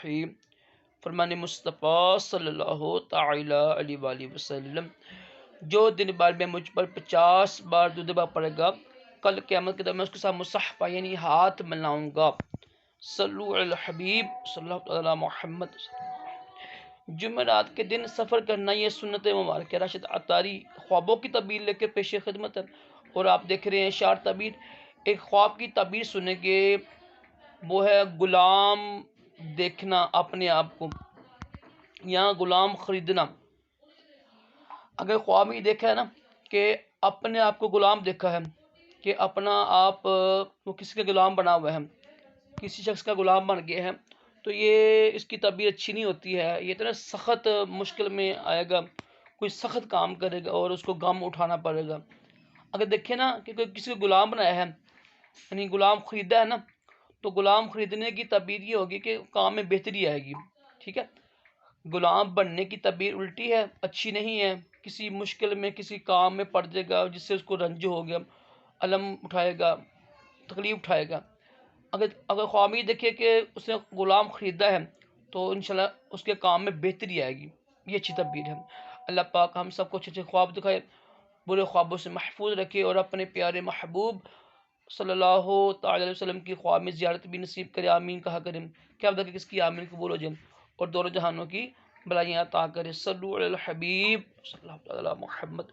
الرحیم۔ فرمان مصطفیٰ صلی اللہ تعالی علیہ وآلہ وسلم، جو دن بھر میں مجھ پر 50 بار درود پاک پڑھے گا، کل قیامت کے دن میں اس کے ساتھ مصحفہ یعنی ہاتھ ملاؤں گا۔ صلو علی الحبیب صلی اللہ تعالی محمد۔ جمعرات کے دن سفر کرنا یہ سنت مبارک ہے۔ راشد عطاری خوابوں کی تعبیر لے کے پیش خدمت ہے، اور آپ دیکھ رہے ہیں شار تعبیر۔ ایک خواب کی تعبیر سنیں گے، وہ ہے غلام دیکھنا اپنے آپ کو، یہاں غلام خریدنا۔ اگر خواب میں دیکھا ہے نا کہ اپنے آپ کو غلام دیکھا ہے، کہ اپنا آپ وہ کسی کا غلام بنا ہوا ہے، کسی شخص کا غلام بن گیا ہے، تو یہ اس کی تعبیر اچھی نہیں ہوتی ہے۔ یہ اتنا سخت مشکل میں آئے گا، کوئی سخت کام کرے گا اور اس کو غم اٹھانا پڑے گا۔ اگر دیکھیں نا کہ کوئی کسی کو غلام بنایا ہے، یعنی غلام خریدا ہے نا، تو غلام خریدنے کی تعبیر یہ ہوگی کہ کام میں بہتری آئے گی، ٹھیک ہے۔ غلام بننے کی تعبیر الٹی ہے، اچھی نہیں ہے۔ کسی مشکل میں کسی کام میں پڑ جائے گا جس سے اس کو رنج ہو گیا، الم اٹھائے گا، تکلیف اٹھائے گا۔ اگر خواب میں دیکھے کہ اس نے غلام خریدا ہے تو انشاءاللہ اس کے کام میں بہتری آئے گی، یہ اچھی تعبیر ہے۔ اللہ پاک ہم سب کو اچھے اچھے خواب دکھائے، برے خوابوں سے محفوظ رکھے، اور اپنے پیارے محبوب صلی اللہ تعالی علیہ وسلم کی خواب میں زیارت بھی نصیب کرے، آمین کہا کریں۔ کیا پتہ کہ کس کی آمین قبول ہو جائے، اور دونوں جہانوں کی بلائیاں عطا کرے۔ صلو علی الحبیب صلی اللہ تعالی محمد۔